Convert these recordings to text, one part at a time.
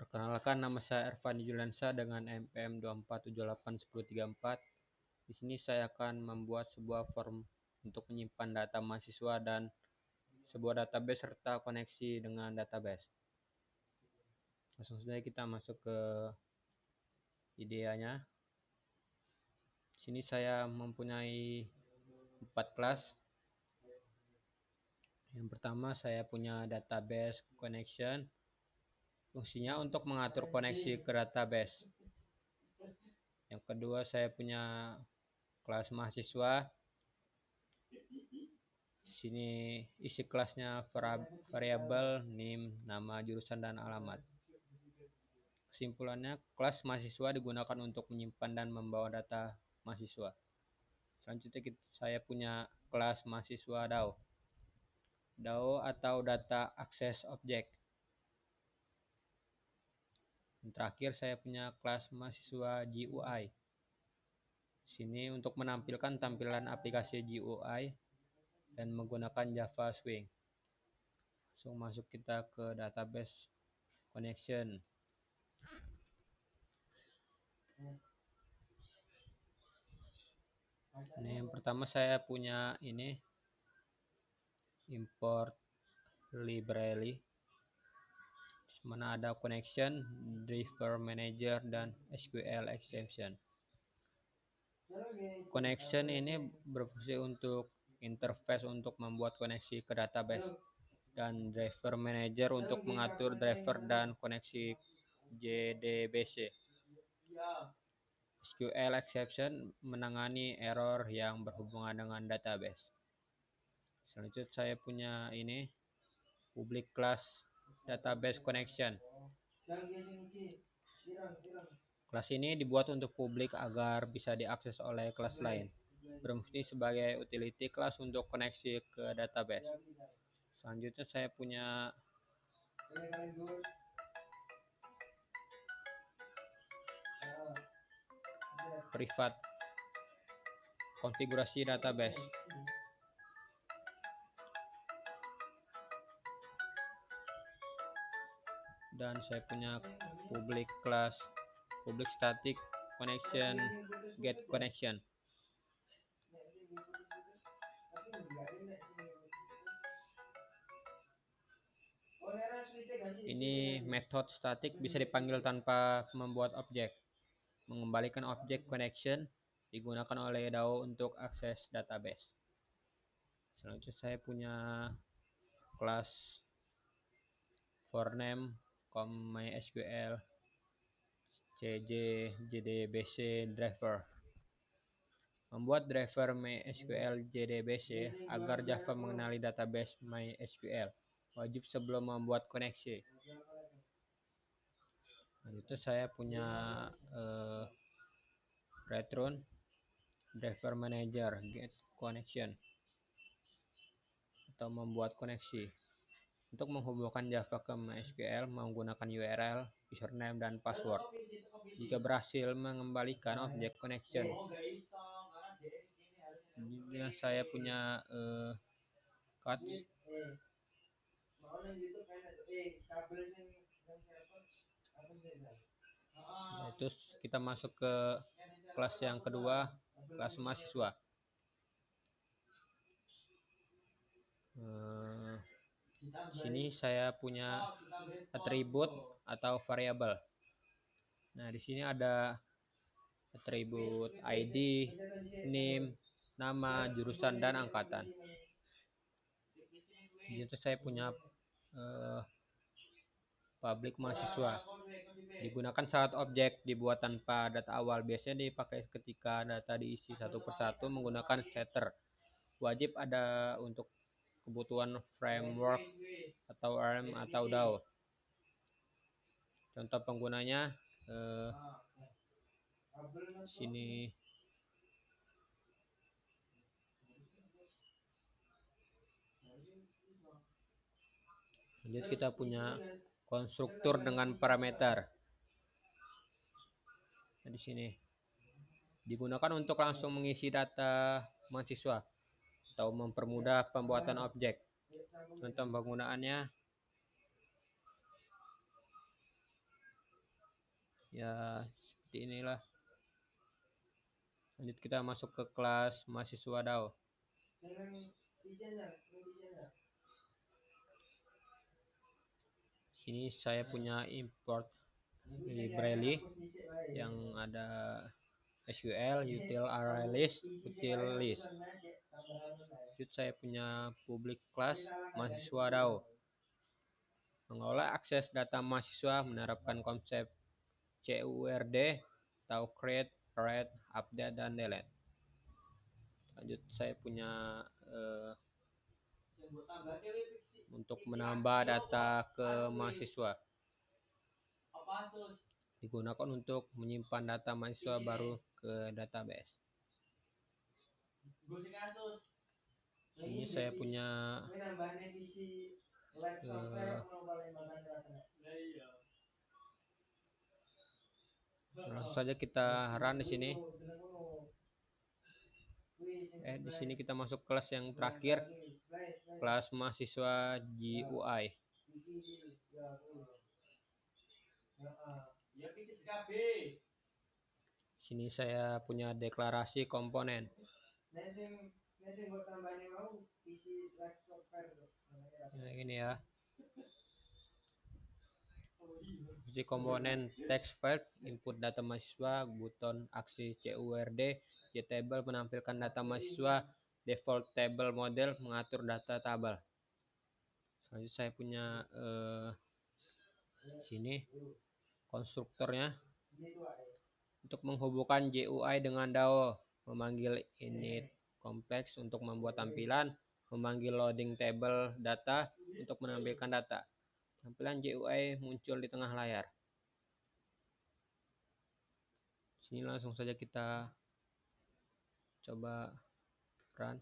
Perkenalkan, nama saya Ervan Juliansa dengan NPM 24781034. Di sini saya akan membuat sebuah form untuk menyimpan data mahasiswa dan sebuah database serta koneksi dengan database. Langsung saja kita masuk ke ideanya. Di sini saya mempunyai 4 kelas. Yang pertama, saya punya database connection. Fungsinya untuk mengatur koneksi ke database. Yang kedua, saya punya kelas mahasiswa. Di sini isi kelasnya variabel NIM, nama, jurusan, dan alamat. Kesimpulannya, kelas mahasiswa digunakan untuk menyimpan dan membawa data mahasiswa. Selanjutnya saya punya kelas mahasiswa DAO. DAO atau Data Access Object. Dan terakhir saya punya kelas mahasiswa GUI. Di sini untuk menampilkan tampilan aplikasi GUI dan menggunakan Java Swing. Langsung masuk kita ke database connection. Nah, yang pertama saya punya ini import library, mana ada connection, driver manager, dan SQL extension. Connection ini berfungsi untuk interface untuk membuat koneksi ke database, dan driver manager untuk mengatur driver dan koneksi JDBC. SQL exception menangani error yang berhubungan dengan database. Selanjutnya saya punya ini public class database connection. Kelas ini dibuat untuk publik agar bisa diakses oleh kelas lain. Berfungsi sebagai utility class untuk koneksi ke database. Selanjutnya saya punya privat konfigurasi database. Dan saya punya public class public static connection get connection. Ini method static bisa dipanggil tanpa membuat objek. Mengembalikan objek connection digunakan oleh DAO untuk akses database. Selanjutnya saya punya kelas for name MySQL CJ JDBC driver. Membuat driver MySQL JDBC agar Java mengenali database MySQL wajib sebelum membuat koneksi. Nah, itu saya punya Retron driver manager get connection atau membuat koneksi untuk menghubungkan Java ke MySQL menggunakan URL, username, dan password. Jika berhasil mengembalikan objek connection, ini saya punya catch. Yaitu kita masuk ke kelas yang kedua, kelas mahasiswa. Sini saya punya atribut atau variabel. Nah, di sini ada atribut ID, name, nama, jurusan, dan angkatan. Jadi saya punya publik mahasiswa. Digunakan saat objek dibuat tanpa data awal. Biasanya dipakai ketika data diisi satu persatu menggunakan setter. Wajib ada untuk kebutuhan framework atau ARM atau DAO. Contoh penggunanya sini. Lanjut kita punya konstruktur dengan parameter. Nah, di sini digunakan untuk langsung mengisi data mahasiswa atau mempermudah pembuatan objek. Contoh penggunaannya Ya, seperti inilah. Lanjut kita masuk ke kelas mahasiswa DAO. Sini saya punya import library yang ada SQL, util array list, util list. Lanjut saya punya public class mahasiswa DAO. Mengelola akses data mahasiswa menerapkan konsep CURD atau create, write, update, dan delete. Lanjut saya punya untuk menambah data ke mahasiswa, digunakan untuk menyimpan data mahasiswa baru ke database. Ini saya punya langsung saja kita run di sini. Di sini kita masuk kelas yang terakhir, kelas mahasiswa GUI. Sini saya punya deklarasi komponen. Nah, ini ya. Di komponen text field, input data mahasiswa, buton aksi CURD, JTable menampilkan data mahasiswa, default table model mengatur data tabel. Selanjutnya saya punya sini konstruktornya untuk menghubungkan GUI dengan DAO, memanggil init kompleks untuk membuat tampilan, memanggil loading table data untuk menampilkan data. Tampilan GUI muncul di tengah layar. Sini langsung saja kita coba run.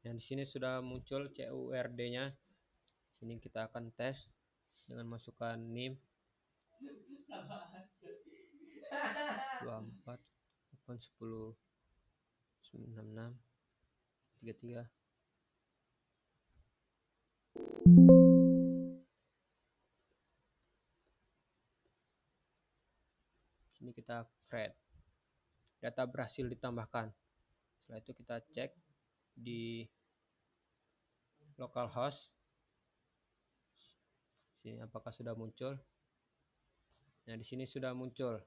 Dan di sini sudah muncul CURD-nya. Sini kita akan tes dengan masukkan NIM 24 10 96 33. Sini kita create. Data berhasil ditambahkan. Setelah itu kita cek di localhost. Sini apakah sudah muncul? Nah, di sini sudah muncul.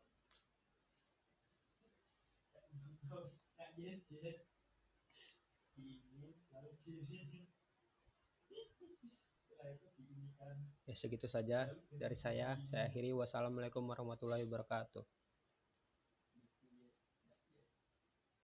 Ya, segitu saja dari saya. Saya akhiri. Wassalamualaikum warahmatullahi wabarakatuh.